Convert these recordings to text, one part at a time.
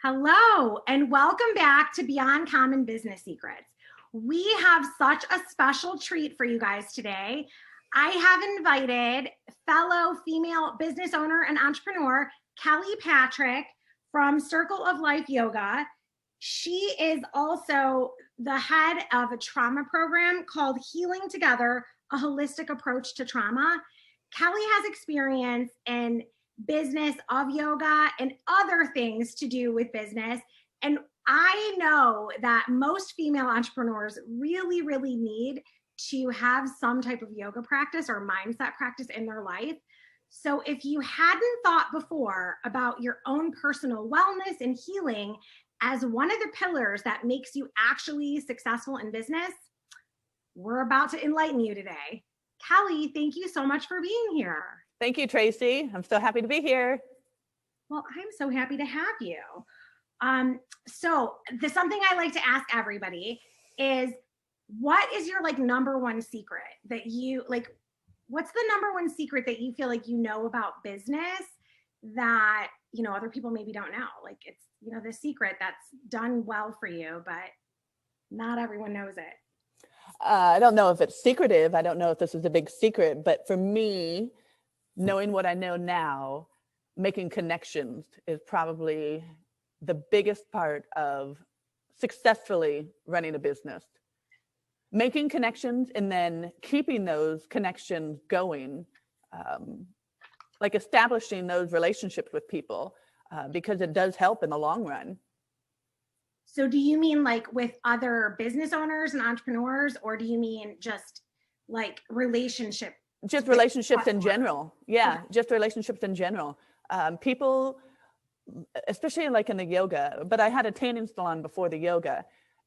Hello, and welcome back to Beyond Common Business Secrets. We have such a special treat for you guys today. I have invited fellow female business owner and entrepreneur, Kelly Patrick from Circle of Life Yoga. She is also the head of a trauma program called Healing Together, a holistic approach to trauma. Kelly has experience in business of yoga and other things to do with business. And I know that most female entrepreneurs really, really need to have some type of yoga practice or mindset practice in their life. So if you hadn't thought before about your own personal wellness and healing as one of the pillars that makes you actually successful in business, we're about to enlighten you today. Kelly, thank you so much for being here. Thank you, Tracy. I'm so happy to be here. Well, I'm so happy to have you. Something I like to ask everybody is, what is your number one secret that you what's the number one secret that you feel like you know about business that, other people maybe don't know? Like it's, the secret that's done well for you, but not everyone knows it. I don't know if it's secretive. I don't know if this is a big secret, but for me, knowing what I know now, making connections is probably the biggest part of successfully running a business. Making connections and then keeping those connections going, like establishing those relationships with people, because it does help in the long run. So do you mean like with other business owners and entrepreneurs, or do you mean just like relationship? Just relationships in general. Yeah, okay. Just relationships in general. People, especially like in the yoga, but I had a tanning salon before the yoga,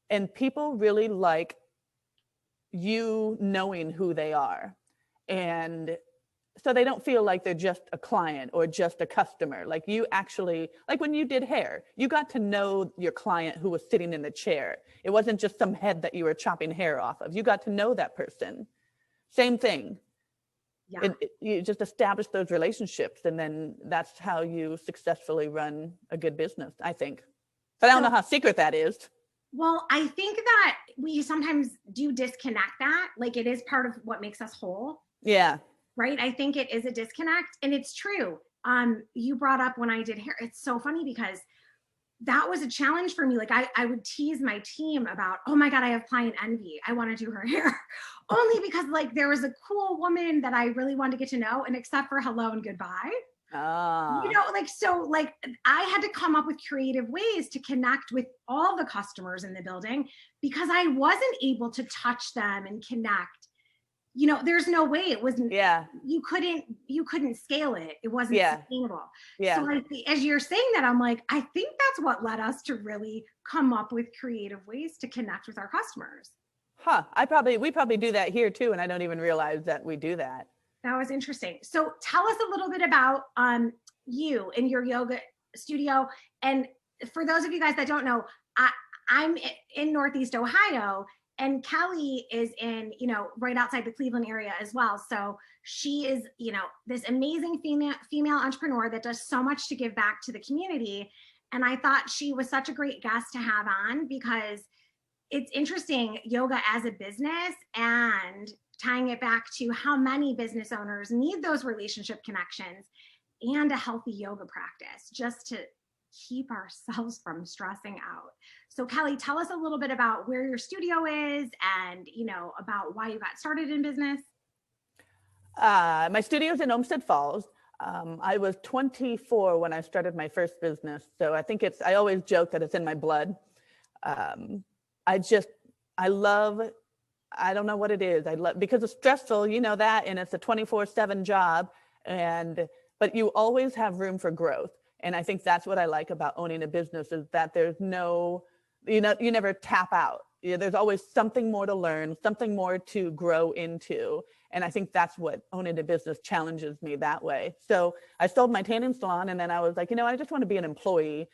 and people really like you knowing who they are. And so they don't feel like they're just a client or just a customer. Like you actually, like when you did hair, you got to know your client who was sitting in the chair. It wasn't just some head that you were chopping hair off of. You got to know that person. Same thing. Yeah. You just establish those relationships, and then that's how you successfully run a good business, I think. But I don't know how secret that is. Well, I think that we sometimes do disconnect that. Like it is part of what makes us whole. Yeah. Right? I think it is a disconnect, and it's true. You brought up when I did hair. It's so funny because that was a challenge for me. Like I would tease my team about, oh my God, I have client envy. I want to do her hair only because there was a cool woman that I really wanted to get to know, and except for hello and goodbye. I had to come up with creative ways to connect with all the customers in the building because I wasn't able to touch them and connect. There's no way it wasn't. Yeah. You couldn't scale it. It wasn't sustainable. Yeah. So as you're saying that, I'm like, I think that's what led us to really come up with creative ways to connect with our customers. Huh. We probably do that here too, and I don't even realize that we do that. That was interesting. So tell us a little bit about you and your yoga studio. And for those of you guys that don't know, I'm in Northeast Ohio. And Kelly is in, right outside the Cleveland area as well. So she is, this amazing female entrepreneur that does so much to give back to the community. And I thought she was such a great guest to have on because it's interesting, yoga as a business and tying it back to how many business owners need those relationship connections and a healthy yoga practice just to keep ourselves from stressing out. So Kelly, tell us a little bit about where your studio is and, about why you got started in business. My studio's in Olmsted Falls. I was 24 when I started my first business. So I think I always joke that it's in my blood. I don't know what it is. Because it's stressful, that, and it's a 24/7 job, but you always have room for growth. And I think that's what I like about owning a business is that there's no, you never tap out. There's always something more to learn, something more to grow into. And I think that's what owning a business challenges me that way. So I sold my tanning salon, and then I was like, I just want to be an employee.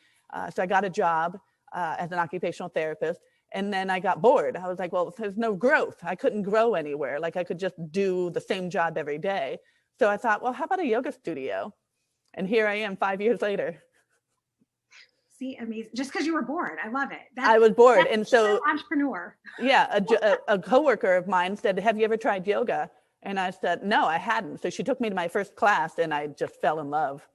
So I got a job as an occupational therapist. And then I got bored. I was like, well, there's no growth. I couldn't grow anywhere. Like I could just do the same job every day. So I thought, well, how about a yoga studio? And here I am 5 years later. See, amazing. Just because you were bored. I love it. I was bored. And so entrepreneur. yeah, a coworker of mine said, have you ever tried yoga? And I said, no, I hadn't. So she took me to my first class and I just fell in love.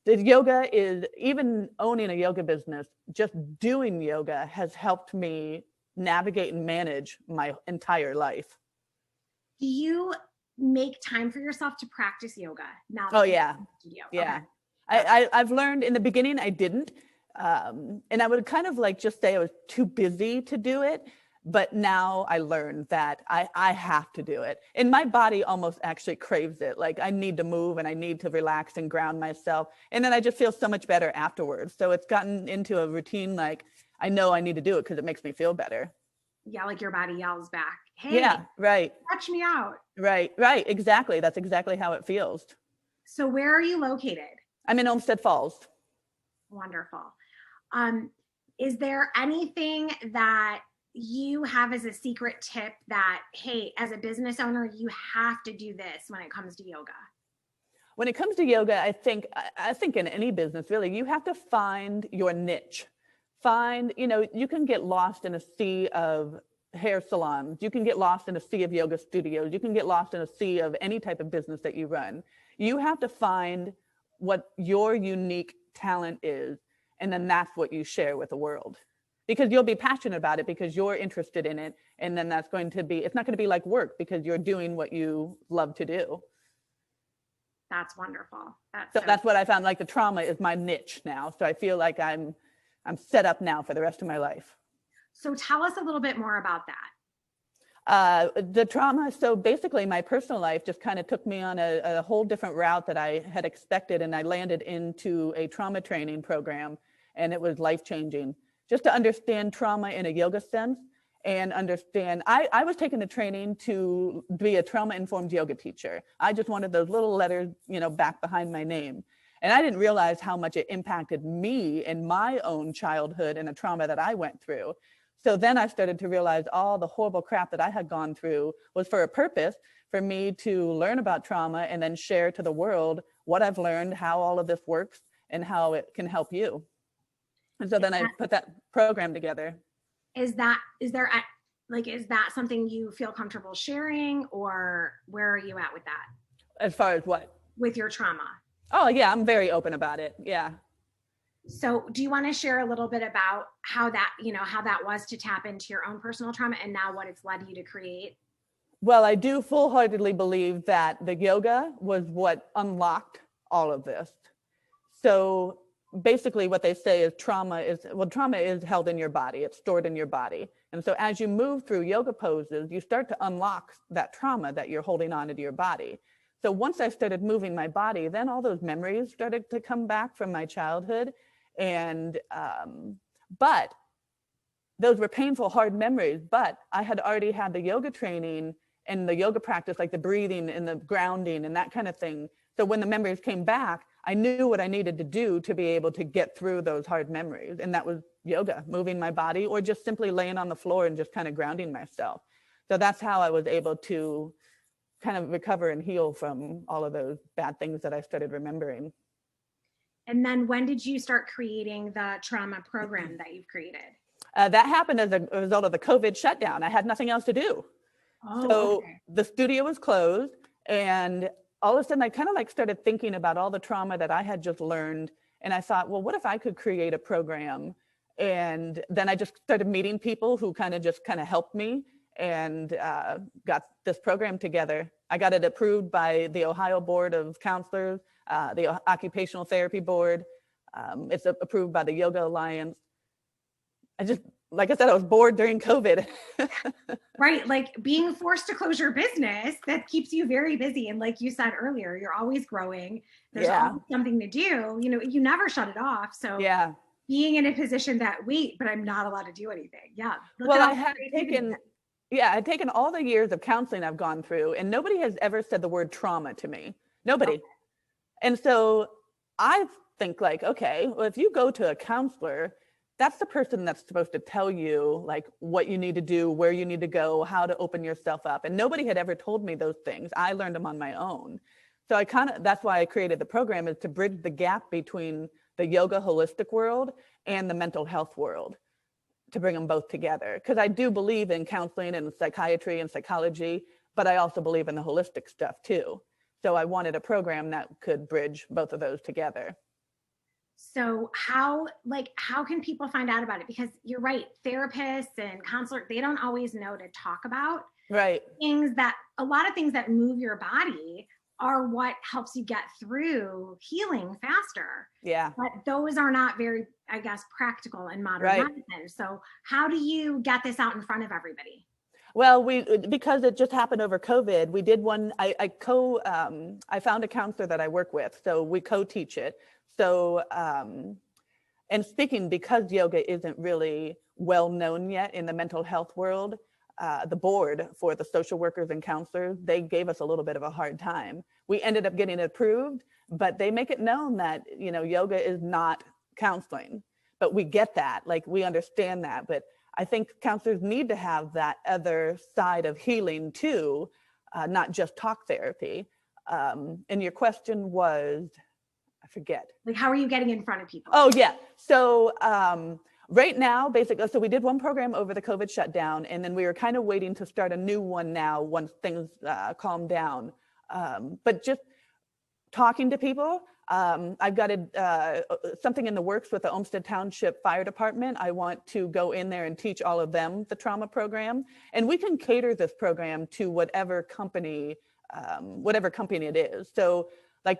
The yoga is, even owning a yoga business, just doing yoga has helped me navigate and manage my entire life. Do you make time for yourself to practice yoga now? Oh yeah. Yeah. Okay. I've learned in the beginning, I didn't. And I would kind of like just say I was too busy to do it. But now I learned that I have to do it. And my body almost actually craves it. Like I need to move and I need to relax and ground myself. And then I just feel so much better afterwards. So it's gotten into a routine. Like I know I need to do it because it makes me feel better. Yeah. Like your body yells back. Hey, yeah, right. Touch me out. Right. Exactly. That's exactly how it feels. So where are you located? I'm in Olmsted Falls. Wonderful. Is there anything that you have as a secret tip that, hey, as a business owner, you have to do this when it comes to yoga? When it comes to yoga, I think in any business, really, you have to find your niche. You can get lost in a sea of hair salons. You can get lost in a sea of yoga studios. You can get lost in a sea of any type of business that you run. You have to find what your unique talent is, and then that's what you share with the world. Because you'll be passionate about it because you're interested in it. And then it's not going to be like work because you're doing what you love to do. That's wonderful. That's what I found. Like the trauma is my niche now. So I feel like I'm set up now for the rest of my life. So tell us a little bit more about that. The trauma. So basically my personal life just kind of took me on a whole different route that I had expected. And I landed into a trauma training program and it was life-changing. Just to understand trauma in a yoga sense and understand, I was taking the training to be a trauma-informed yoga teacher. I just wanted those little letters, back behind my name. And I didn't realize how much it impacted me in my own childhood and the trauma that I went through. So then I started to realize all the horrible crap that I had gone through was for a purpose, for me to learn about trauma and then share to the world what I've learned, how all of this works, and how it can help you. And so then I put that program together. Is that something you feel comfortable sharing, or where are you at with that? As far as what? With your trauma. Oh yeah, I'm very open about it. Yeah. So do you want to share a little bit about how that was to tap into your own personal trauma and now what it's led you to create? Well, I do full-heartedly believe that the yoga was what unlocked all of this. So basically what they say is trauma is held in your body. It's stored in your body. And so as you move through yoga poses, you start to unlock that trauma that you're holding on to your body. So once I started moving my body, then all those memories started to come back from my childhood. And, but those were painful, hard memories, but I had already had the yoga training and the yoga practice, like the breathing and the grounding and that kind of thing. So when the memories came back, I knew what I needed to do to be able to get through those hard memories. And that was yoga, moving my body, or just simply laying on the floor and just kind of grounding myself. So that's how I was able to kind of recover and heal from all of those bad things that I started remembering. And then when did you start creating the trauma program that you've created? That happened as a result of the COVID shutdown. I had nothing else to do. Okay. The studio was closed, and all of a sudden I kind of like started thinking about all the trauma that I had just learned. And I thought, well, what if I could create a program? And then I just started meeting people who kind of helped me and got this program together. I got it approved by the Ohio Board of Counselors, the Occupational Therapy Board. It's approved by the Yoga Alliance. Like I said, I was bored during COVID. Right. Like being forced to close your business, that keeps you very busy. And like you said earlier, you're always growing. There's always something to do. You never shut it off. So yeah, being in a position that, wait, but I'm not allowed to do anything. Yeah. Well, I had taken all the years of counseling I've gone through, and nobody has ever said the word trauma to me. Nobody. Okay. And so I think like, okay, well, if you go to a counselor, that's the person that's supposed to tell you like what you need to do, where you need to go, how to open yourself up. And nobody had ever told me those things. I learned them on my own. So that's why I created the program, is to bridge the gap between the yoga holistic world and the mental health world, to bring them both together. Because I do believe in counseling and psychiatry and psychology, but I also believe in the holistic stuff too. So I wanted a program that could bridge both of those together. So how can people find out about it? Because you're right, therapists and counselors, they don't always know to talk about Right. a lot of things that move your body are what helps you get through healing faster. Yeah. But those are not very, I guess, practical in modern medicine. So how do you get this out in front of everybody? Well, because it just happened over COVID, we did one. I found a counselor that I work with, so we co-teach it. So, and speaking, because yoga isn't really well known yet in the mental health world, the board for the social workers and counselors, they gave us a little bit of a hard time. We ended up getting it approved, but they make it known that, you know, yoga is not counseling. But we get that, like we understand that, but I think counselors need to have that other side of healing too, not just talk therapy. And your question was, I forget. Like, how are you getting in front of people? Oh yeah. So right now, basically, so we did one program over the COVID shutdown, and then we were kind of waiting to start a new one now once things calm down. But just talking to people. I've got something in the works with the Olmsted Township Fire Department. I want to go in there and teach all of them the trauma program. And we can cater this program to whatever company it is. So like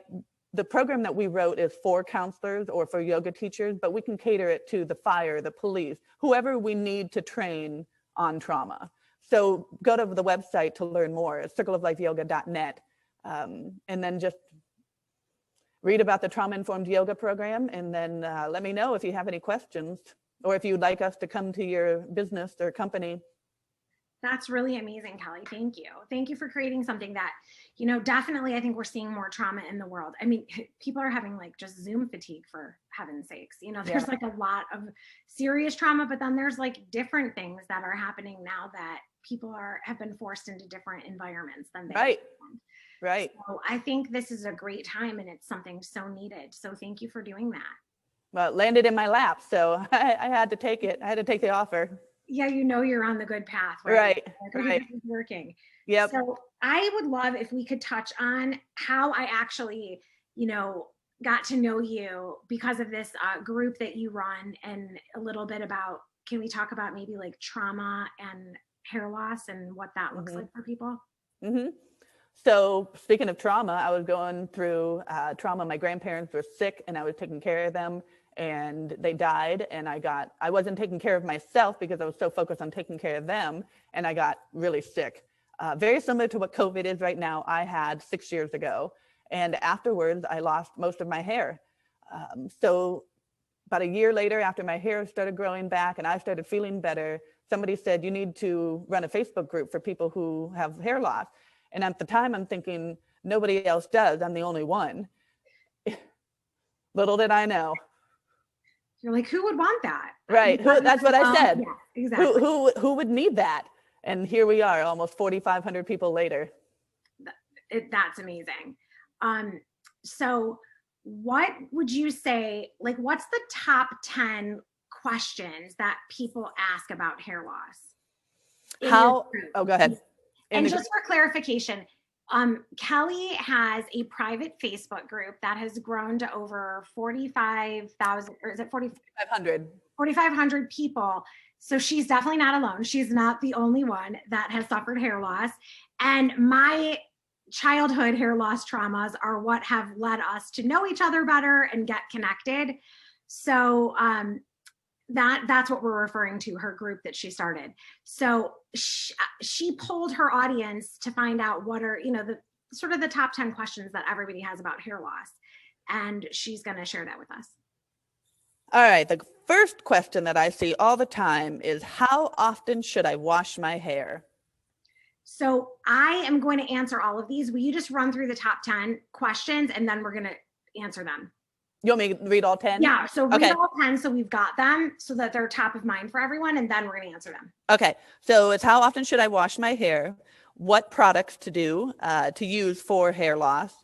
the program that we wrote is for counselors or for yoga teachers, but we can cater it to the fire, the police, whoever we need to train on trauma. So go to the website to learn more, circleoflifeyoga.net, and then just read about the trauma-informed yoga program, and then let me know if you have any questions or if you'd like us to come to your business or company. That's really amazing, Kelly. Thank you. Thank you for creating something that, you know, definitely I think we're seeing more trauma in the world. I mean, people are having like just Zoom fatigue, for heaven's sakes. You know, there's like a lot of serious trauma, but then there's like different things that are happening now that people have been forced into different environments than they Right. Right. So I think this is a great time and it's something so needed. So thank you for doing that. Well, it landed in my lap, so I had to take it. I had to take the offer. Yeah, you know you're on the good path, right? Right. It's working. Yep. So I would love if we could touch on how I actually, you know, got to know you because of this group that you run, and a little bit about, can we talk about maybe like trauma and hair loss and what that looks like for people? Mm-hmm. So speaking of trauma, I was going through trauma. My grandparents were sick and I was taking care of them, and they died, and I wasn't taking care of myself because I was so focused on taking care of them, and I got really sick. Very similar to what COVID is right now, I had 6 years ago. And afterwards, I lost most of my hair. So about a year later, after my hair started growing back and I started feeling better, somebody said, you need to run a Facebook group for people who have hair loss. And at the time, I'm thinking, nobody else does. I'm the only one. Little did I know. You're like, who would want that? Right. That's what I said. Yeah, exactly. Who would need that? And here we are, almost 4,500 people later. That's amazing. So what would you say, like, what's the top 10 questions that people ask about hair loss? Oh, go ahead. And just for clarification, Kelly has a private Facebook group that has grown to over 45,000, or is it 4,500? 4,500 people. So she's definitely not alone. She's not the only one that has suffered hair loss. And my childhood hair loss traumas are what have led us to know each other better and get connected. So that's what we're referring to, her group that she started. So she polled her audience to find out what are, you know, the sort of the top 10 questions that everybody has about hair loss. And she's going to share that with us. All right. The first question that I see all the time is, how often should I wash my hair? So I am going to answer all of these. Will you just run through the top 10 questions and then we're going to answer them? You want me to read all 10? Yeah. So read all 10 so we've got them so that they're top of mind for everyone, and then we're going to answer them. Okay. So it's, how often should I wash my hair? What products to use for hair loss?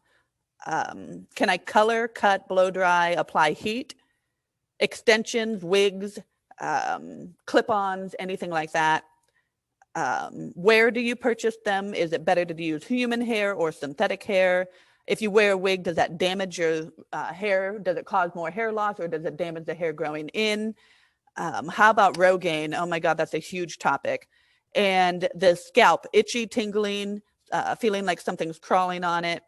Can I color, cut, blow dry, apply heat? extensions, wigs, clip-ons, anything like that. Where do you purchase them? Is it better to use human hair or synthetic hair? If you wear a wig, does that damage your hair? Does it cause more hair loss, or does it damage the hair growing in? How about Rogaine? Oh my God, that's a huge topic. And the scalp, itchy, tingling, feeling like something's crawling on it.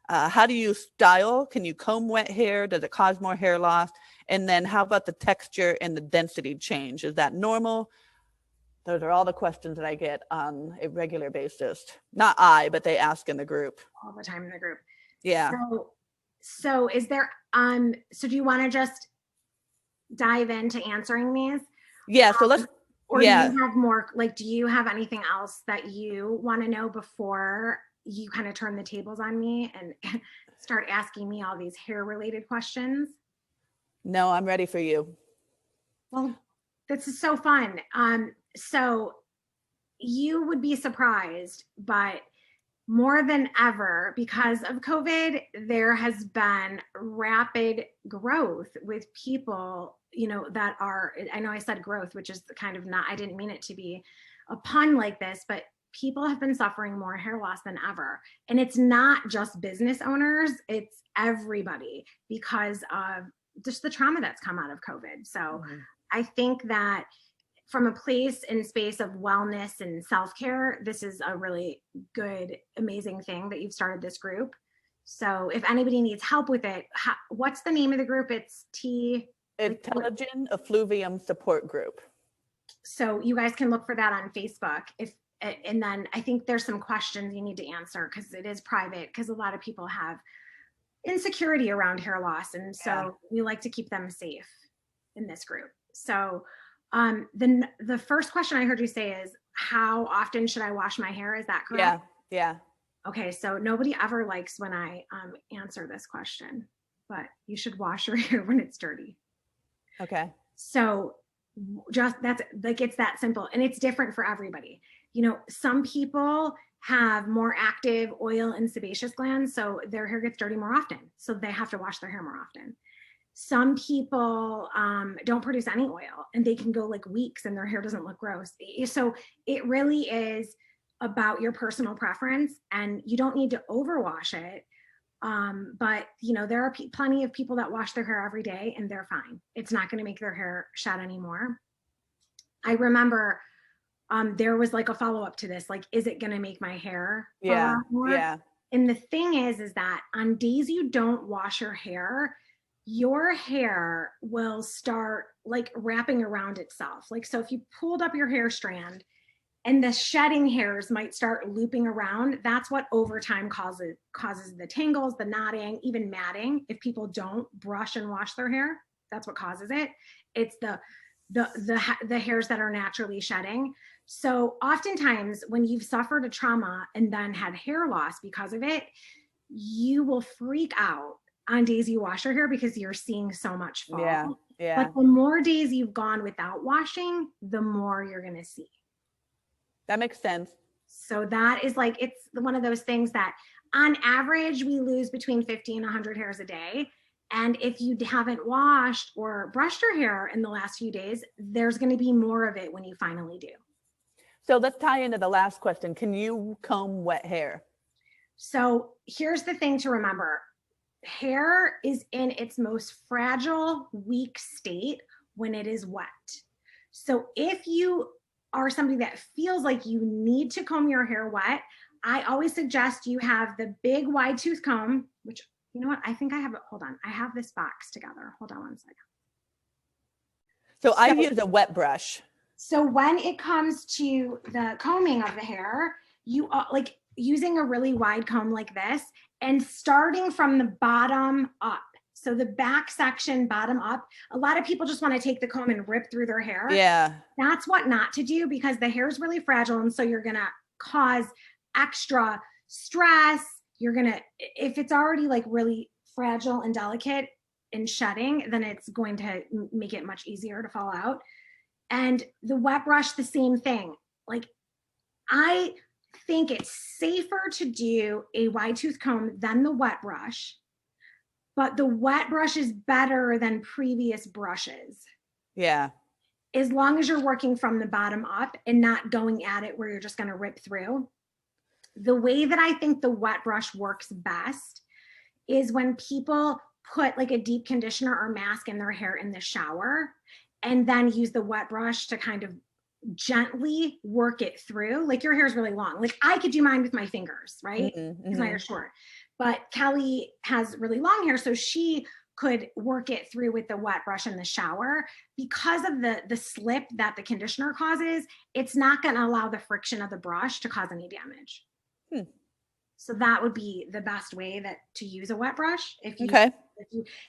How do you style? Can you comb wet hair? Does it cause more hair loss? And then how about the texture and the density change? Is that normal? Those are all the questions that I get on a regular basis. Not I, but they ask in the group. All the time in the group. Yeah. So is there, so do you want to just dive into answering these? Yeah, so let's, or yeah. do you have more, like, do you have anything else that you want to know before you kind of turn the tables on me and start asking me all these hair related questions? No, I'm ready for you. Well, this is so fun. So you would be surprised, but more than ever, because of COVID, there has been rapid growth with people, you know, that are, I know I said growth, which is kind of not, I didn't mean it to be a pun like this, but people have been suffering more hair loss than ever. And it's not just business owners, it's everybody because of just the trauma that's come out of COVID. So I think that from a place and space of wellness and self-care, this is a really good, amazing thing that you've started this group. So if anybody needs help with it, what's the name of the group? It's Intelligent Effluvium Support Group. So you guys can look for that on Facebook. And then I think there's some questions you need to answer because it is private, because a lot of people have insecurity around hair loss. And so we like to keep them safe in this group. So the first question I heard you say is, how often should I wash my hair? Is that correct? Yeah. Okay, so nobody ever likes when I answer this question, but you should wash your hair when it's dirty. Okay. So just that's like, it's that simple, and it's different for everybody. You know, some people have more active oil and sebaceous glands, so their hair gets dirty more often, so they have to wash their hair more often. Some people don't produce any oil and they can go like weeks and their hair doesn't look gross. So it really is about your personal preference, and you don't need to overwash it. But you know, there are plenty of people that wash their hair every day and they're fine. It's not going to make their hair shed anymore. I remember there was like a follow-up to this, like, is it going to make my hair fall out more? Yeah. And the thing is that on days you don't wash your hair will start like wrapping around itself. Like, so if you pulled up your hair strand and the shedding hairs might start looping around, that's what over time causes the tangles, the knotting, even matting. If people don't brush and wash their hair, that's what causes it. It's the hairs that are naturally shedding. So oftentimes when you've suffered a trauma and then had hair loss because of it, you will freak out on days you wash your hair because you're seeing so much fall. Yeah. But the more days you've gone without washing, the more you're going to see. That makes sense. So that is like, it's one of those things that on average, we lose between 50 and 100 hairs a day. And if you haven't washed or brushed your hair in the last few days, there's going to be more of it when you finally do. So let's tie into the last question. Can you comb wet hair? So here's the thing to remember. Hair is in its most fragile, weak state when it is wet. So if you are somebody that feels like you need to comb your hair wet, I always suggest you have the big wide tooth comb, which, you know what, I think I have it. Hold on. I have this box together. Hold on one second. So I use a wet brush. So when it comes to the combing of the hair, you like using a really wide comb like this and starting from the bottom up. So the back section, bottom up, a lot of people just want to take the comb and rip through their hair. Yeah. That's what not to do, because the hair is really fragile. And so you're going to cause extra stress. You're going to, if it's already like really fragile and delicate and shedding, then it's going to make it much easier to fall out. And the wet brush, the same thing. Like, I think it's safer to do a wide tooth comb than the wet brush. but the wet brush is better than previous brushes. Yeah. As long as you're working from the bottom up and not going at it where you're just going to rip through. The way that I think the wet brush works best is when people put like a deep conditioner or mask in their hair in the shower and then use the wet brush to kind of gently work it through. Like your hair is really long. Like I could do mine with my fingers, right? Because my hair's short. But Kelly has really long hair, so she could work it through with the wet brush in the shower. Because of the slip that the conditioner causes, it's not going to allow the friction of the brush to cause any damage. So that would be the best way that to use a wet brush if you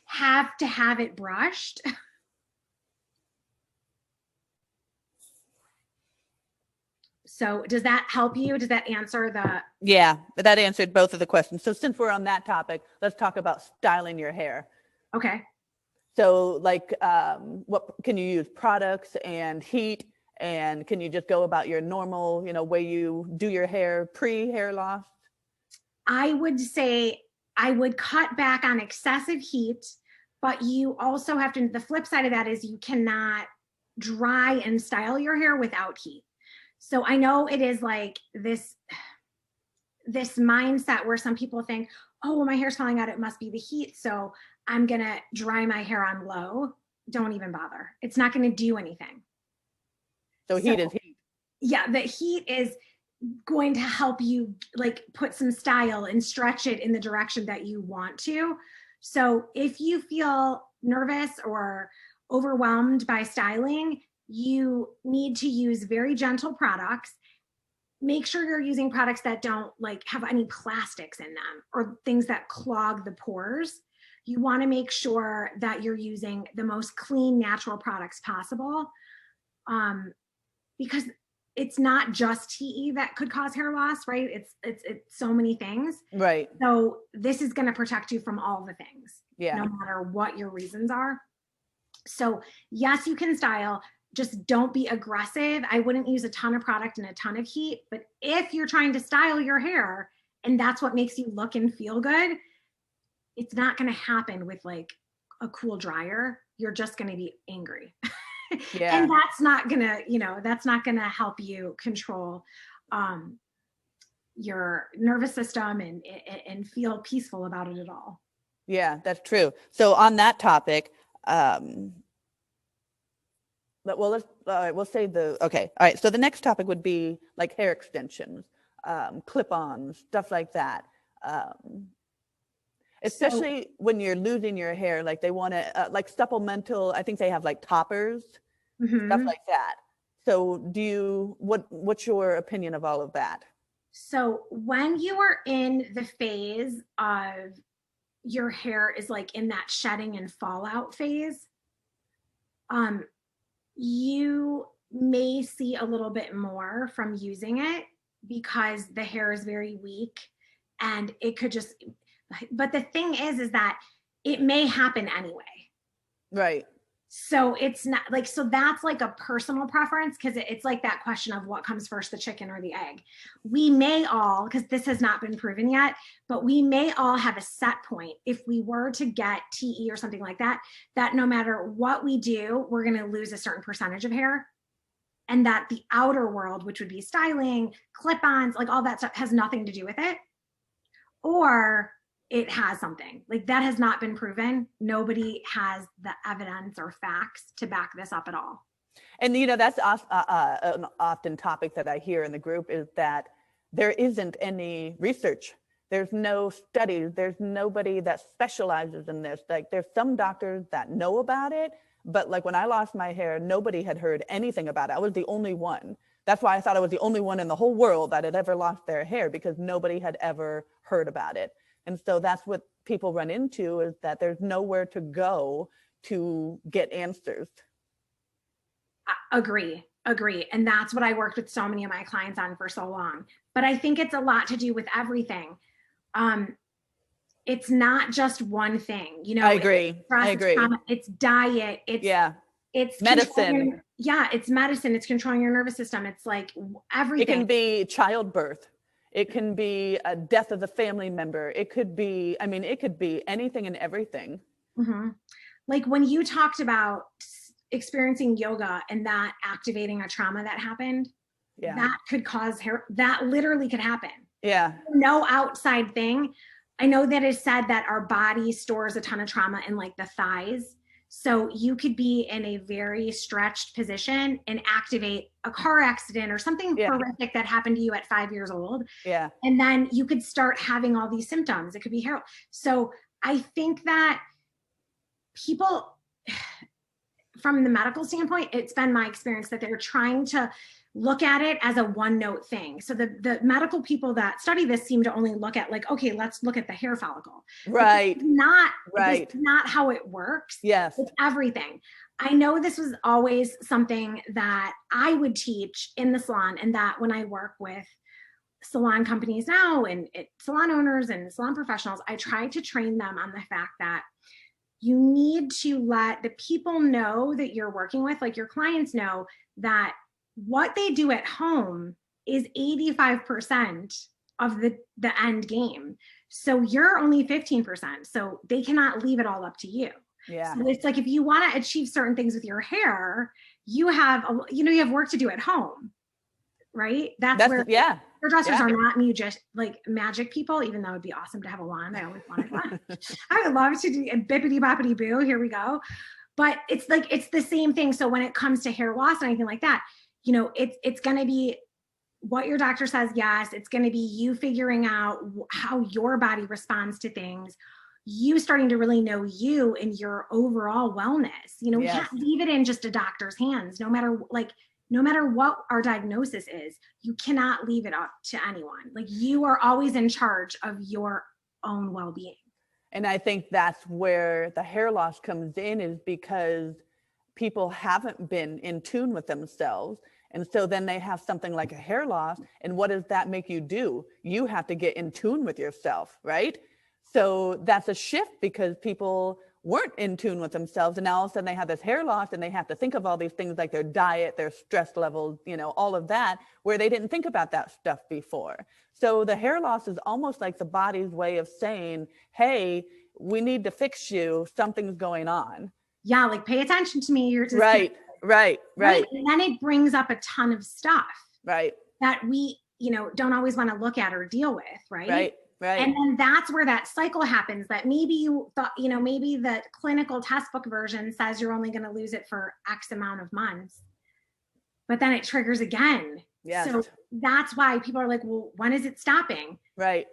have to have it brushed. So does that help you? Does that answer the? Yeah, that answered both of the questions. So since we're on that topic, let's talk about styling your hair. Okay. So like, what can you use? Products and heat, and can you just go about your normal, way you do your hair pre-hair loss? I would say I would cut back on excessive heat, but you also have to, the flip side of that is you cannot dry and style your hair without heat. So I know it is like this mindset where some people think, oh, well, my hair's falling out, it must be the heat. So I'm going to dry my hair on low. Don't even bother. It's not going to do anything. So heat is heat. Yeah, the heat is going to help you like put some style and stretch it in the direction that you want to. So if you feel nervous or overwhelmed by styling, you need to use very gentle products. Make sure you're using products that don't like have any plastics in them or things that clog the pores. You want to make sure that you're using the most clean, natural products possible, because it's not just TE that could cause hair loss, right? It's so many things. Right. So this is going to protect you from all the things, yeah, no matter what your reasons are. So yes, you can style. Just don't be aggressive. I wouldn't use a ton of product and a ton of heat, but if you're trying to style your hair and that's what makes you look and feel good, it's not going to happen with like a cool dryer. You're just going to be angry. Yeah. And that's not going to, that's not going to help you control your nervous system and feel peaceful about it at all. Yeah, that's true. So on that topic, we'll say okay. All right. So the next topic would be like hair extensions, clip-ons, stuff like that. Especially when you're losing your hair, like they want to, like supplemental, I think they have like toppers, stuff like that. So what's your opinion of all of that? So when you are in the phase of your hair is like in that shedding and fallout phase, you may see a little bit more from using it because the hair is very weak and it could just, but the thing is that it may happen anyway. Right. So it's not like, so that's like a personal preference because it's like that question of what comes first, the chicken or the egg. We may all, because this has not been proven yet, but we may all have a set point if we were to get TE or something like that, that no matter what we do, we're going to lose a certain percentage of hair. And that the outer world, which would be styling, clip-ons, like all that stuff has nothing to do with it. Or it has something like that has not been proven. Nobody has the evidence or facts to back this up at all. And, that's an often topic that I hear in the group is that there isn't any research. There's no studies. There's nobody that specializes in this. Like there's some doctors that know about it, but like when I lost my hair, nobody had heard anything about it. I was the only one. That's why I thought I was the only one in the whole world that had ever lost their hair because nobody had ever heard about it. And so that's what people run into is that there's nowhere to go to get answers. Agree. And that's what I worked with so many of my clients on for so long. But I think it's a lot to do with everything. It's not just one thing, I agree. It's diet. It's medicine. It's medicine. It's controlling your nervous system. It's like everything. It can be childbirth. It can be a death of a family member. It could be, I mean, it could be anything and everything. Mm-hmm. Like when you talked about experiencing yoga and that activating a trauma that happened, Yeah. that could cause hair, that literally could happen. Yeah. No outside thing. I know that it's said that our body stores a ton of trauma in like the thighs. So you could be in a very stretched position and activate a car accident or something horrific that happened to you at 5 years old. Yeah. And then you could start having all these symptoms. It could be hair. So I think that people, from the medical standpoint, it's been my experience that they're trying to look at it as a one note thing. So the medical people that study this seem to only look at like, okay, let's look at the hair follicle. Right. This is not how it works. Yes. It's everything. I know this was always something that I would teach in the salon, and that when I work with salon companies now and salon owners and salon professionals, I try to train them on the fact that you need to let the people know that you're working with, like your clients know, that what they do at home is 85% of the end game. So you're only 15%. So they cannot leave it all up to you. Yeah. So it's like, if you want to achieve certain things with your hair, you have work to do at home, right? That's where hairdressers are not magic people, even though it'd be awesome to have a wand. I always wanted one. I would love to do a bippity boppity boo. Here we go. But it's like, it's the same thing. So when it comes to hair loss and anything like that, it's going to be what your doctor says. Yes. It's going to be you figuring out how your body responds to things, you starting to really know you and your overall wellness. We can't leave it in just a doctor's hands, no matter what our diagnosis is. You cannot leave it up to anyone. Like, you are always in charge of your own well-being. And I think that's where the hair loss comes in, is because people haven't been in tune with themselves. And so then they have something like a hair loss. And what does that make you do? You have to get in tune with yourself, right? So that's a shift, because people weren't in tune with themselves, and now all of a sudden they have this hair loss and they have to think of all these things like their diet, their stress levels, all of that, where they didn't think about that stuff before. So the hair loss is almost like the body's way of saying, hey, we need to fix you, something's going on. Yeah, like, pay attention to me. You're just right. And then it brings up a ton of stuff that we don't always want to look at or deal with, right. And then that's where that cycle happens, that maybe you thought, maybe the clinical textbook version says you're only going to lose it for X amount of months, but then it triggers again. Yes. So that's why people are like, well, when is it stopping? Right.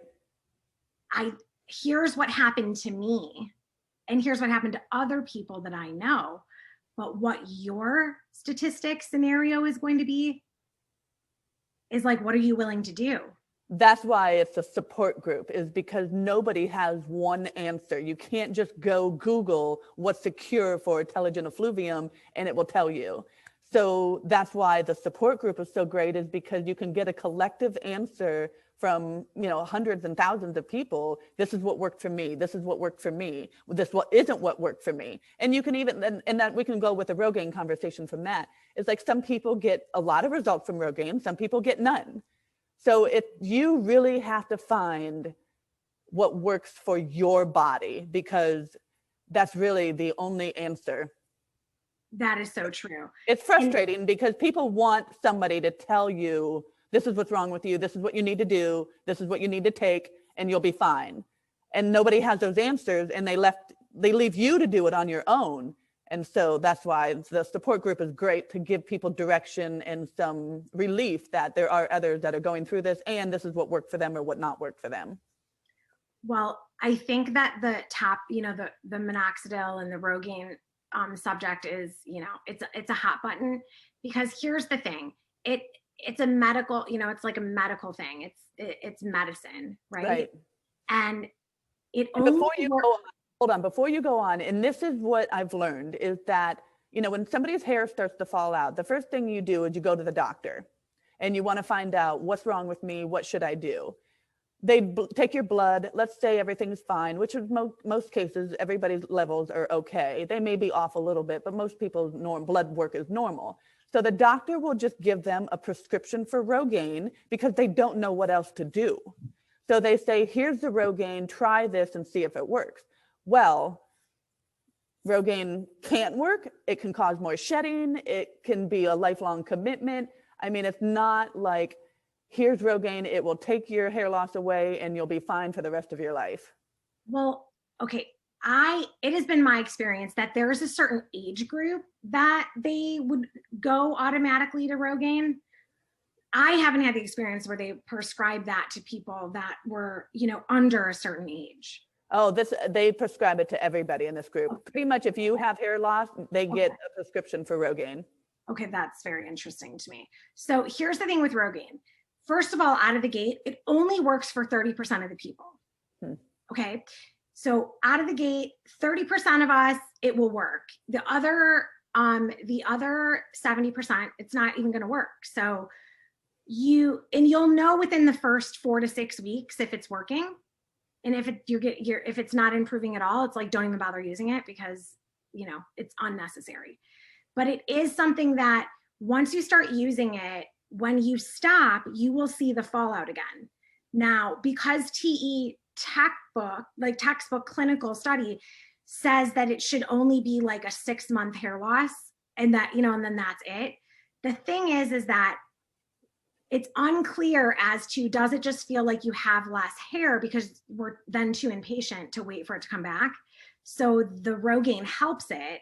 Here's what happened to me, and here's what happened to other people that I know. But what your statistic scenario is going to be is like, what are you willing to do? That's why it's a support group, is because nobody has one answer. You can't just go Google what's the cure for telogen effluvium and it will tell you. So that's why the support group is so great, is because you can get a collective answer from, hundreds and thousands of people. This is what worked for me. This is what worked for me. This what isn't what worked for me. And you can even, and that we can go with a Rogaine conversation from that. It's like, some people get a lot of results from Rogaine, some people get none. So you really have to find what works for your body, because that's really the only answer. That is so true. It's frustrating because people want somebody to tell you, this is what's wrong with you, this is what you need to do, this is what you need to take, and you'll be fine. And nobody has those answers, and they leave you to do it on your own. And so that's why the support group is great, to give people direction and some relief that there are others that are going through this, and this is what worked for them or what not worked for them. Well, I think that the top, the minoxidil and the Rogaine subject is, it's a hot button, because here's the thing. It's a medical, it's like a medical thing. It's medicine, right? And it only before you go on, and this is what I've learned, is that, when somebody's hair starts to fall out, the first thing you do is you go to the doctor and you want to find out, what's wrong with me? What should I do? They take your blood. Let's say everything's fine, which in most cases, everybody's levels are okay. They may be off a little bit, but most people's blood work is normal. So the doctor will just give them a prescription for Rogaine because they don't know what else to do. So they say, here's the Rogaine, try this and see if it works. Well, Rogaine can't work. It can cause more shedding. It can be a lifelong commitment. I mean, it's not like, here's Rogaine, it will take your hair loss away and you'll be fine for the rest of your life. Well, okay. It has been my experience that there is a certain age group that they would go automatically to Rogaine. I haven't had the experience where they prescribe that to people that were, under a certain age. Oh, they prescribe it to everybody in this group. Pretty much if you have hair loss, they get a prescription for Rogaine. Okay, that's very interesting to me. So here's the thing with Rogaine. First of all, out of the gate, it only works for 30% of the people. Okay. So out of the gate, 30% of us, it will work. The other 70%, it's not even going to work. So you'll know within the first 4 to 6 weeks if it's working. And if it's not improving at all, it's like, don't even bother using it because, it's unnecessary. But it is something that once you start using it, when you stop, you will see the fallout again. Now, because TE textbook clinical study says that it should only be like a 6-month hair loss and that, and then that's it. The thing is that it's unclear as to, does it just feel like you have less hair because we're then too impatient to wait for it to come back? So the Rogaine helps it,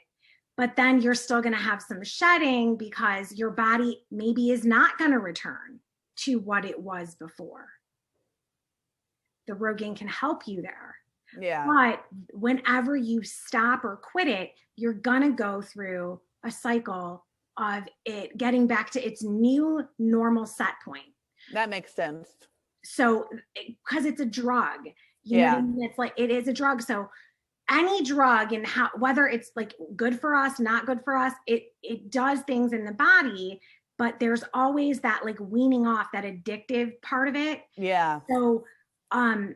but then you're still going to have some shedding because your body maybe is not going to return to what it was before. The Rogaine can help you there. Yeah. But whenever you stop or quit it, you're going to go through a cycle of it getting back to its new normal set point. That makes sense. So, because it's a drug, you Yeah. know what I mean? It's like, it is a drug. So any drug, and whether it's like good for us, not good for us, it does things in the body, but there's always that like weaning off, that addictive part of it. Yeah. So, and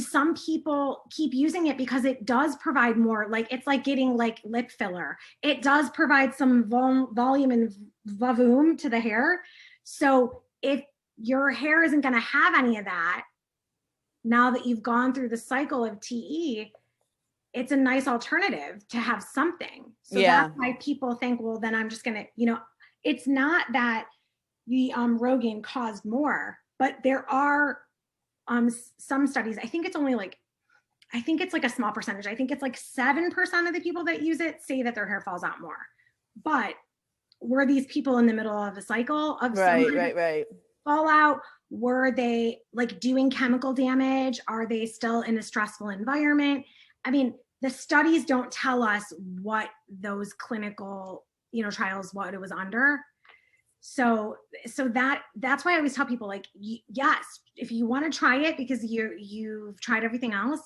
some people keep using it because it does provide more, like, it's like getting like lip filler. It does provide some volume and vavoom to the hair. So if your hair isn't going to have any of that, now that you've gone through the cycle of TE, it's a nice alternative to have something. So that's why people think, well, then I'm just going to, it's not that the Rogaine caused more, but there are some studies. I think it's like a small percentage. I think it's like 7% of the people that use it say that their hair falls out more. But were these people in the middle of a cycle of right fallout? Were they like doing chemical damage? Are they still in a stressful environment? I mean, the studies don't tell us what those clinical, trials, what it was under. So that's why I always tell people, like, yes, if you want to try it because you've tried everything else,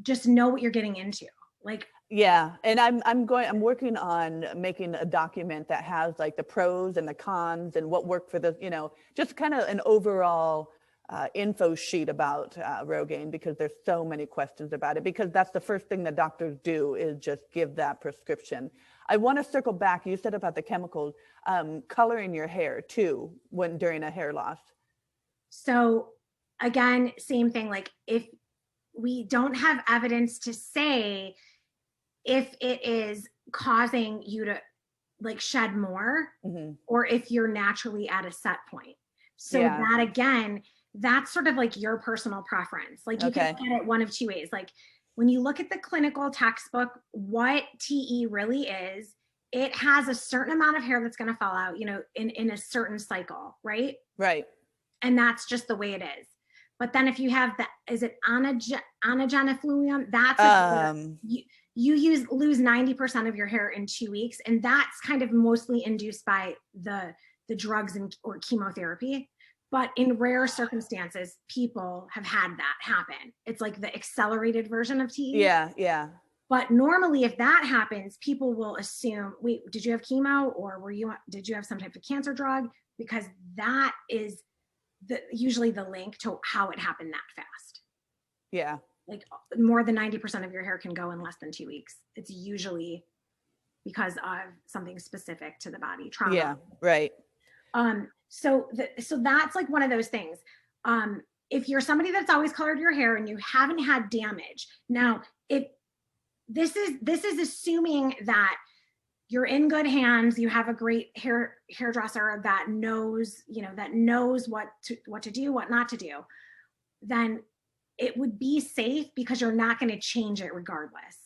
just know what you're getting into. Like, yeah. And I'm working on making a document that has like the pros and the cons and what worked for the, just kind of an overall info sheet about Rogaine, because there's so many questions about it, because that's the first thing that doctors do is just give that prescription. I want to circle back. You said about the chemicals, coloring your hair too during a hair loss. So again, same thing. Like, if we don't have evidence to say if it is causing you to like shed more, or if you're naturally at a set point. So that, again, that's sort of like your personal preference. Like, you can look at it one of two ways. Like, when you look at the clinical textbook, what TE really is, it has a certain amount of hair that's going to fall out, in a certain cycle, right? Right. And that's just the way it is. But then if you have is it anagenifluum? That's you lose 90% of your hair in 2 weeks. And that's kind of mostly induced by the drugs or chemotherapy. But in rare circumstances, people have had that happen. It's like the accelerated version of TE. Yeah. But normally, if that happens, people will assume, wait, did you have chemo, or did you have some type of cancer drug? Because that is usually the link to how it happened that fast. Yeah. Like, more than 90% of your hair can go in less than 2 weeks. It's usually because of something specific to the body, trauma. Yeah, right. So that's like one of those things. If you're somebody that's always colored your hair and you haven't had damage, now if this is assuming that you're in good hands, you have a great hairdresser that knows, what to do, what not to do, then it would be safe because you're not going to change it regardless.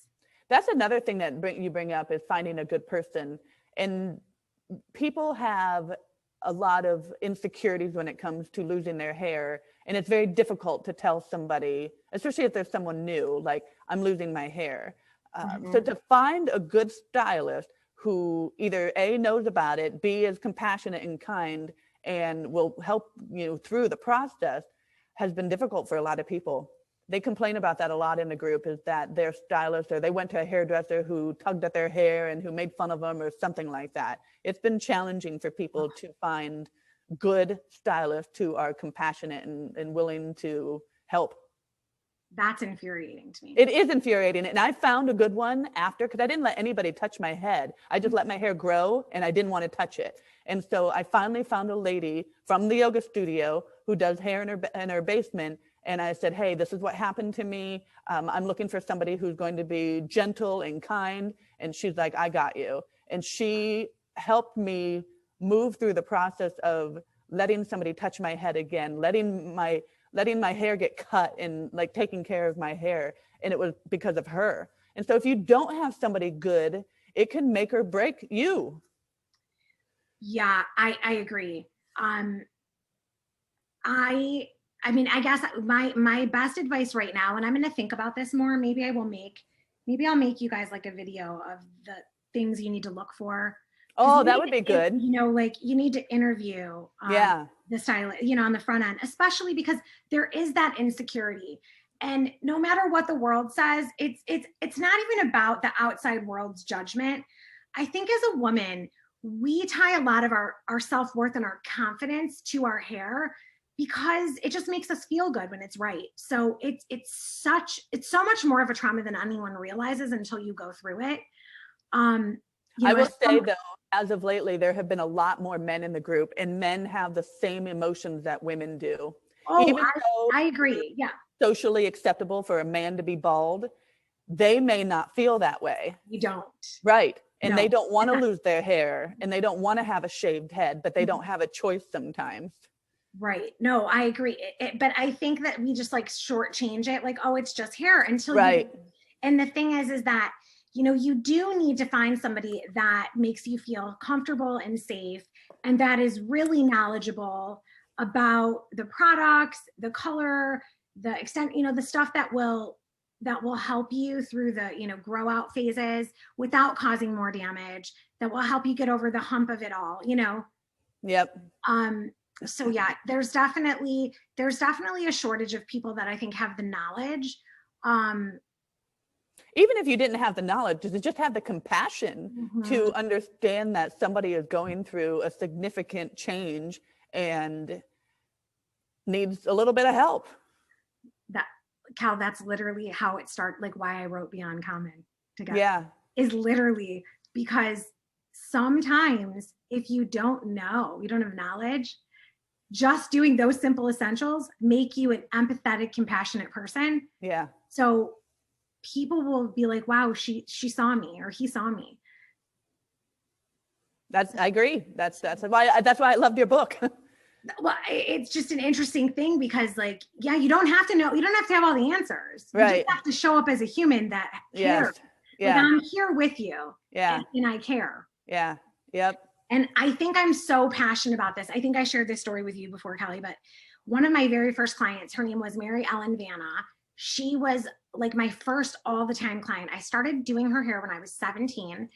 That's another thing that you bring up is finding a good person. And people have a lot of insecurities when it comes to losing their hair. And it's very difficult to tell somebody, especially if there's someone new, like, I'm losing my hair. So to find a good stylist who either A, knows about it, B, is compassionate and kind, and will help you through the process has been difficult for a lot of people. They complain about that a lot in the group, is that their stylist, or they went to a hairdresser who tugged at their hair and who made fun of them or something like that. It's been challenging for people to find good stylists who are compassionate and willing to help. That's infuriating to me. It is infuriating. And I found a good one after, because I didn't let anybody touch my head. I just let my hair grow and I didn't want to touch it. And so I finally found a lady from the yoga studio who does hair in her basement. And I said, hey, this is what happened to me. I'm looking for somebody who's going to be gentle and kind. And she's like, I got you. And she helped me move through the process of letting somebody touch my head again, letting my hair get cut, and like taking care of my hair. And it was because of her. And so if you don't have somebody good, it can make or break you. Yeah, I agree. I mean, I guess my best advice right now, and I'm going to think about this more. Maybe I'll make you guys like a video of the things you need to look for. Oh, that would be good. Like you need to interview the stylist, on the front end, especially because there is that insecurity. And no matter what the world says, it's not even about the outside world's judgment. I think as a woman, we tie a lot of our self-worth and our confidence to our hair because it just makes us feel good when it's right. So it's so much more of a trauma than anyone realizes until you go through it. I will say though, as of lately, there have been a lot more men in the group, and men have the same emotions that women do. Oh, even though I agree. Yeah. Socially acceptable for a man to be bald, they may not feel that way. You don't. Right. And they don't want to lose their hair, and they don't want to have a shaved head, but they don't have a choice sometimes. Right. No, I agree. But I think that we just like shortchange it. Like, oh, it's just hair until and the thing is that, you do need to find somebody that makes you feel comfortable and safe, and that is really knowledgeable about the products, the color, the extent, the stuff that will help you through the, grow out phases without causing more damage, that will help you get over the hump of it all, Yep. So yeah, there's definitely a shortage of people that I think have the knowledge. Even if you didn't have the knowledge, does it just have the compassion to understand that somebody is going through a significant change and needs a little bit of help? Cal, that's literally how it started, like why I wrote Beyond Common together. Yeah. Is literally because sometimes if you don't know, you don't have knowledge, just doing those simple essentials make you an empathetic, compassionate person. Yeah. So people will be like, wow, she saw me, or he saw me. I agree. That's why I loved your book. Well, it's just an interesting thing because, like, yeah, you don't have to know, you don't have to have all the answers. Right. You just have to show up as a human that cares. Yes. Yeah. Like, I'm here with you. Yeah. And I care. Yeah. Yep. And I think I'm so passionate about this. I think I shared this story with you before, Kelly, but one of my very first clients, her name was Mary Ellen Vanna. She was like my first all the time client. I started doing her hair when I was 17,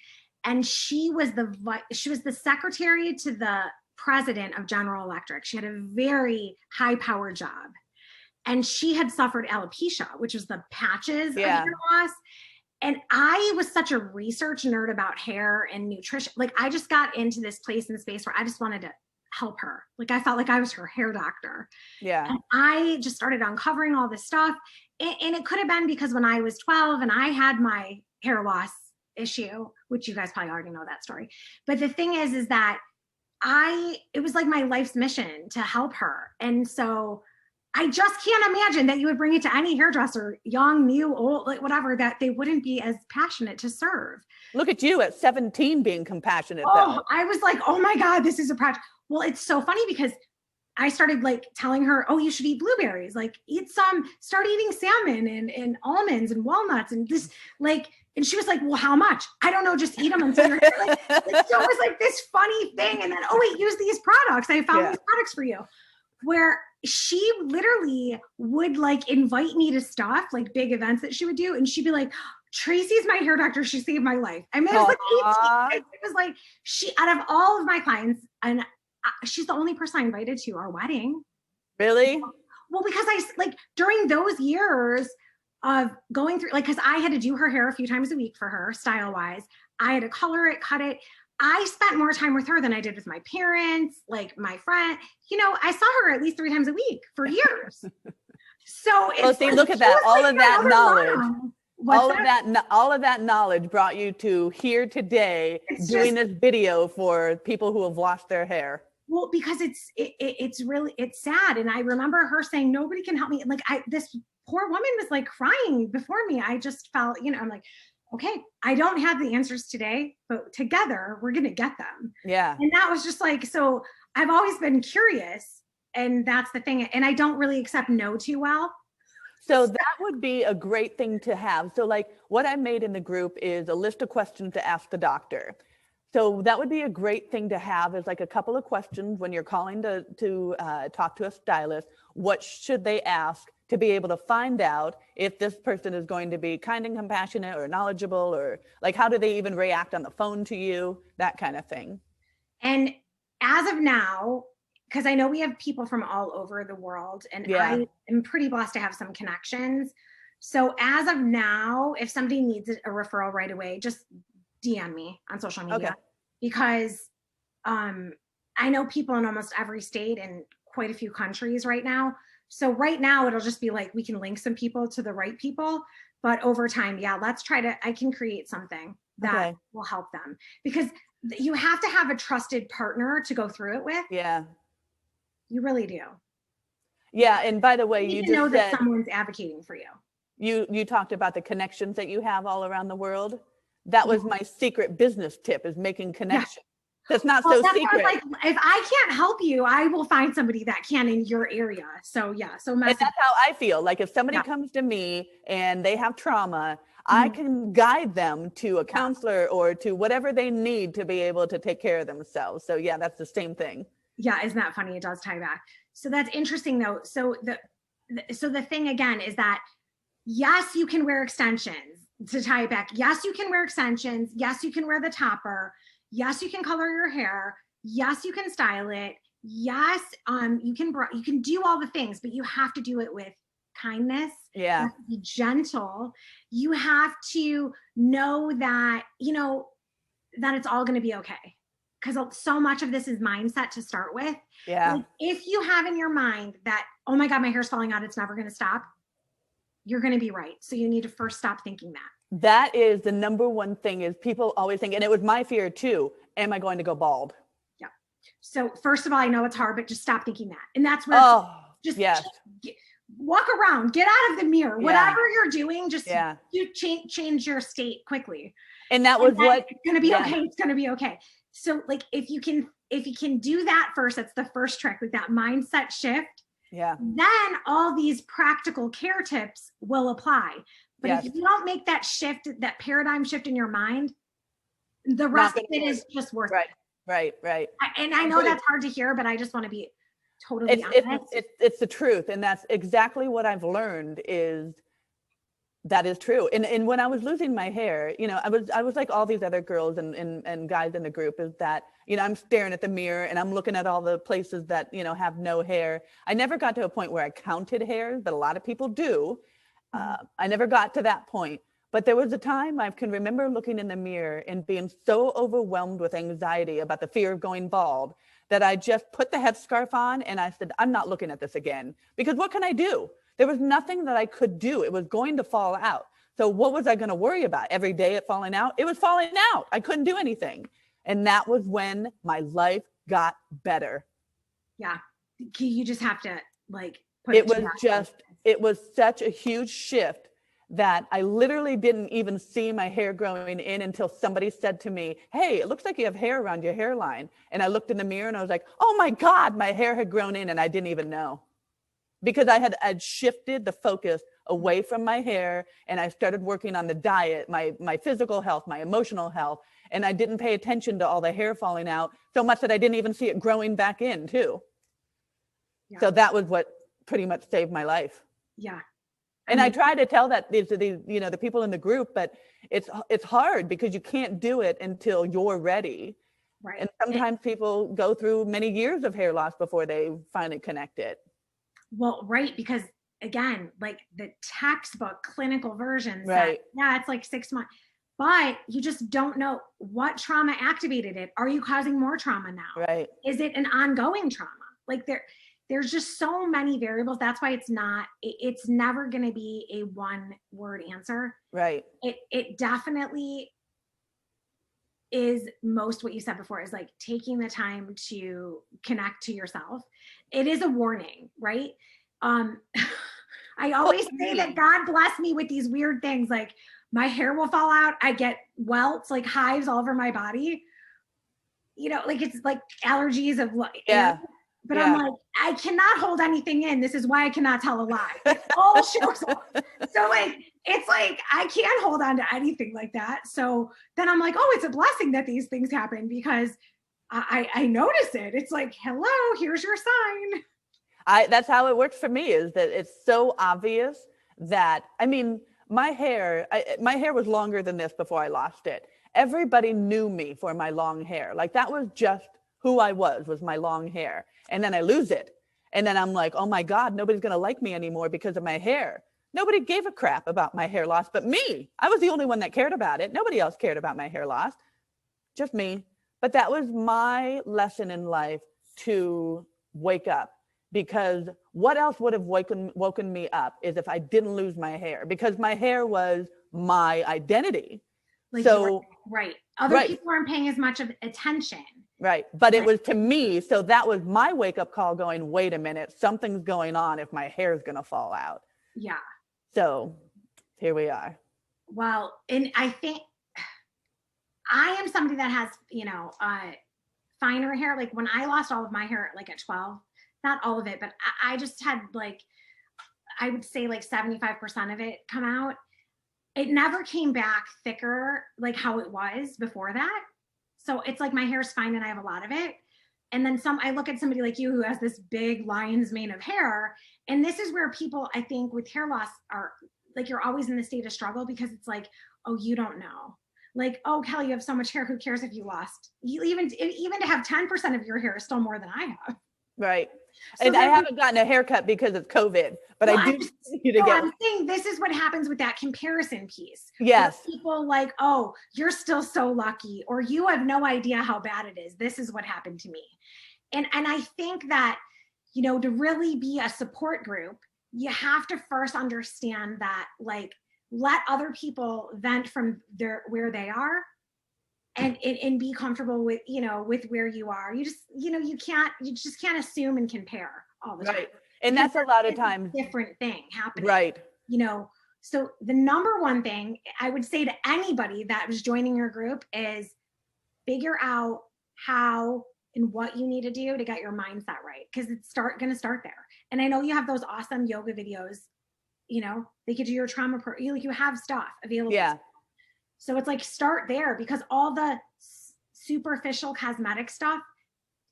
and she was the secretary to the president of General Electric. She had a very high power job, and she had suffered alopecia, which was the patches of hair loss. And I was such a research nerd about hair and nutrition. Like, I just got into this place and space where I just wanted to help her. Like, I felt like I was her hair doctor. Yeah. And I just started uncovering all this stuff. And it could have been because when I was 12 and I had my hair loss issue, which you guys probably already know that story. But the thing is that it was like my life's mission to help her. And so I just can't imagine that you would bring it to any hairdresser, young, new, old, like whatever, that they wouldn't be as passionate to serve. Look at you at 17 being compassionate, Oh, though. I was like, oh my God, this is a project. Well, it's so funny because I started like telling her, oh, you should eat blueberries, like eat some, start eating salmon and almonds and walnuts and this, like, and she was like, well, how much? I don't know, just eat them until you're like, it's always like this funny thing. And then, oh wait, use these products. I found these products for you. Where she literally would like invite me to stuff, like big events that she would do. And she'd be like, Tracy's my hair doctor. She saved my life. I mean, I was like 18. It was like out of all of my clients, and she's the only person I invited to our wedding. Really? Well, because I like during those years of going through, like, because I had to do her hair a few times a week for her, style wise. I had to color it, cut it. I spent more time with her than I did with my parents, like my friend. You know, I saw her at least 3 times a week for years. So it's see, look at that. All of that knowledge. All of that knowledge brought you to here today, doing this video for people who have lost their hair. Well, because it's really sad. And I remember her saying, nobody can help me. Like this poor woman was like crying before me. I just felt, you know, I'm like, okay, I don't have the answers today, but together we're going to get them. Yeah. And that was just like, so I've always been curious, and that's the thing. And I don't really accept no too well. So that would be a great thing to have. So like what I made in the group is a list of questions to ask the doctor. So that would be a great thing to have, is like a couple of questions when you're calling to talk to a stylist. What should they ask to be able to find out if this person is going to be kind and compassionate or knowledgeable, or like how do they even react on the phone to you, that kind of thing. And as of now, because I know we have people from all over the world, and I am pretty blessed to have some connections. So as of now, if somebody needs a referral right away, just DM me on social media, because I know people in almost every state and quite a few countries right now. So right now it'll just be like, we can link some people to the right people, but over time, I can create something that will help them, because you have to have a trusted partner to go through it with. Yeah. You really do. Yeah. And by the way, you just know that someone's advocating for you. You talked about the connections that you have all around the world. That was my secret business tip, is making connections. That's not so secret. Like, if I can't help you, I will find somebody that can in your area. So and that's how I feel. Like if somebody comes to me and they have trauma, I can guide them to a counselor or to whatever they need to be able to take care of themselves. So yeah, that's the same thing. Yeah, isn't that funny? It does tie back. So that's interesting though. So the thing again is that yes, you can wear extensions to tie it back. Yes, you can wear extensions. Yes, you can wear the topper. Yes, you can color your hair. Yes, you can style it. Yes, you can do all the things, but you have to do it with kindness. Yeah. You have to be gentle. You have to know that, that it's all going to be okay. Because so much of this is mindset to start with. Yeah. Like if you have in your mind that, oh my God, my hair's falling out, it's never going to stop, you're going to be right. So you need to first stop thinking that. That is the number one thing, is people always think, and it was my fear too, am I going to go bald? Yeah. So first of all, I know it's hard, but just stop thinking that. And that's where walk around, get out of the mirror, whatever you're doing, just you change your state quickly. And that was what it's going to be okay. It's going to be okay. So like, if you can do that first, that's the first trick, like that mindset shift. Yeah. Then all these practical care tips will apply. But if you don't make that shift, that paradigm shift in your mind, the rest of it is just worth it. Right. And I know that's hard to hear, but I just want to be totally honest. It's the truth. And that's exactly what I've learned, is that is true. And when I was losing my hair, I was like all these other girls and guys in the group, is that, I'm staring at the mirror and I'm looking at all the places that, have no hair. I never got to a point where I counted hairs, but a lot of people do. I never got to that point, but there was a time I can remember looking in the mirror and being so overwhelmed with anxiety about the fear of going bald that I just put the headscarf on and I said, I'm not looking at this again, because what can I do? There was nothing that I could do. It was going to fall out. So what was I going to worry about? Every day it falling out? It was falling out. I couldn't do anything. And that was when my life got better. Yeah. You just have to like put it was such a huge shift that I literally didn't even see my hair growing in until somebody said to me, hey, it looks like you have hair around your hairline. And I looked in the mirror and I was like, oh my God, my hair had grown in and I didn't even know. Because I'd shifted the focus away from my hair, and I started working on the diet, my physical health, my emotional health, and I didn't pay attention to all the hair falling out so much that I didn't even see it growing back in too. Yeah. So that was what pretty much saved my life. Yeah. And I try to tell that to the, you know, the people in the group, but it's hard because you can't do it until you're ready. Right. And sometimes people go through many years of hair loss before they finally connect it. Well, right, because again, like the textbook clinical version right. yeah, it's like 6 months, but you just don't know what trauma activated it. Are you causing more trauma now? Right. Is it an ongoing trauma? Like there's just so many variables. That's why it's never going to be a one word answer. Right. It definitely is most what you said before is like taking the time to connect to yourself. It is a warning, right? I always say that God bless me with these weird things. Like my hair will fall out. I get welts, like hives all over my body. You know, like it's like allergies of yeah. But yeah. I'm like, I cannot hold anything in. This is why I cannot tell a lie. It all shows up. So like, it's like, I can't hold on to anything like that. So then I'm like, oh, it's a blessing that these things happen because I notice it. It's like, hello, here's your sign. That's how it works for me, is that it's so obvious that, I mean, my hair was longer than this before I lost it. Everybody knew me for my long hair. Like that was just who I was my long hair. And then I lose it. And then I'm like, oh my God, nobody's going to like me anymore because of my hair. Nobody gave a crap about my hair loss, but me. I was the only one that cared about it. Nobody else cared about my hair loss, just me. But that was my lesson in life, to wake up, because what else would have woken me up is if I didn't lose my hair, because my hair was my identity. Like so, right. Other people aren't paying as much of attention. Right. But it was to me. So that was my wake up call going, wait a minute, something's going on if my hair is going to fall out. Yeah. So here we are. Well, and I think I am somebody that has, you know, finer hair. Like when I lost all of my hair, like at 12, not all of it, but I just had like, I would say like 75% of it come out. It never came back thicker, like how it was before that. So it's like my hair is fine and I have a lot of it. And then I look at somebody like you who has this big lion's mane of hair. And this is where people, I think with hair loss are like, you're always in the state of struggle because it's like, oh, you don't know. Like, oh, Kelly, you have so much hair. Who cares if you lost? Even to have 10% of your hair is still more than I have. Right. So and I haven't gotten a haircut because of COVID, but I do need you to get. I'm saying this is what happens with that comparison piece. Yes. People like, oh, you're still so lucky, or you have no idea how bad it is. This is what happened to me. And I think that, you know, to really be a support group, you have to first understand that, like, let other people vent from where they are. And be comfortable with, you know, with where you are. You just, you know, you just can't assume and compare all the time. Right. And that's a lot of times different thing happening. Right. You know, so the number one thing I would say to anybody that was joining your group is figure out how and what you need to do to get your mindset right. Cause it's going to start there. And I know you have those awesome yoga videos, you know, they could do your trauma, you have stuff available. Yeah. So it's like, start there, because all the superficial cosmetic stuff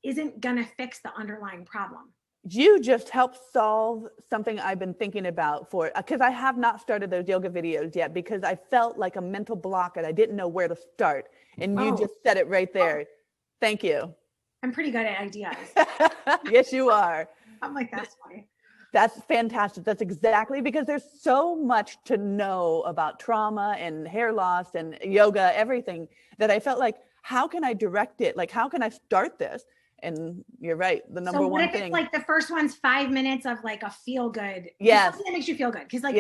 isn't going to fix the underlying problem. You just helped solve something I've been thinking about because I have not started those yoga videos yet, because I felt like a mental block and I didn't know where to start. And you just said it right there. Thank you. I'm pretty good at ideas. Yes, you are. I'm like, that's funny. That's fantastic. That's exactly, because there's so much to know about trauma and hair loss and yoga, everything, that I felt like, how can I direct it? Like, how can I start this? And you're right. The number one thing. It's like the first one's 5 minutes of like a feel good. Yes. Something that makes you feel good. Cause like,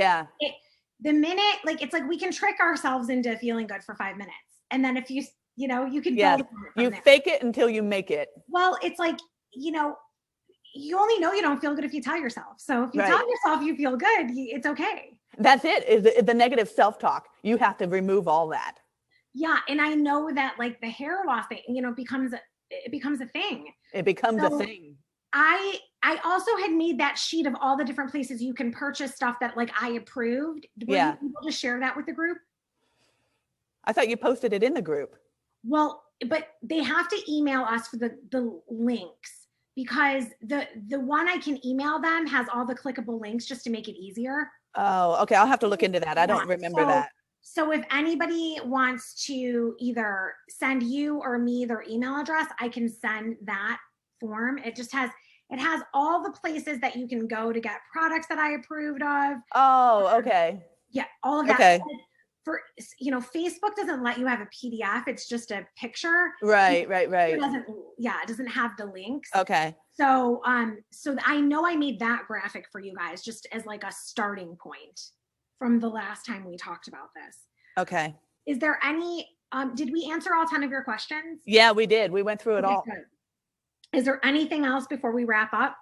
the minute, like, it's like we can trick ourselves into feeling good for 5 minutes. And then if you could Yes. build upon it You from there. fake it until you make it. Well, it's like, you only know you don't feel good if you tell yourself. So if you tell yourself you feel good, it's okay. That's it. Is the negative self-talk. You have to remove all that. Yeah. And I know that like the hair loss thing, it becomes a thing. It becomes a thing. I also had made that sheet of all the different places you can purchase stuff that like I approved. Were you able to share that with the group? I thought you posted it in the group. Well, but they have to email us for the links, because the one I can email them has all the clickable links just to make it easier. Oh, okay. I'll have to look into that. I don't remember that. So if anybody wants to either send you or me their email address, I can send that form. It has all the places that you can go to get products that I approved of. Oh, okay. Yeah, all of that. Okay. For Facebook doesn't let you have a PDF. It's just a picture. Right. It doesn't have the links. Okay. So I know I made that graphic for you guys just as like a starting point from the last time we talked about this. Okay. Is there any, did we answer all 10 of your questions? Yeah, we did. We went through it all. Good. Is there anything else before we wrap up?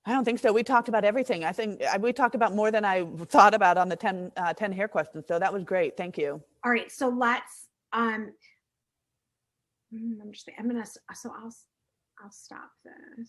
I don't think so. We talked about everything. I think we talked about more than I thought about on the 10 hair questions. So that was great. Thank you. All right. So let's, I'll stop this.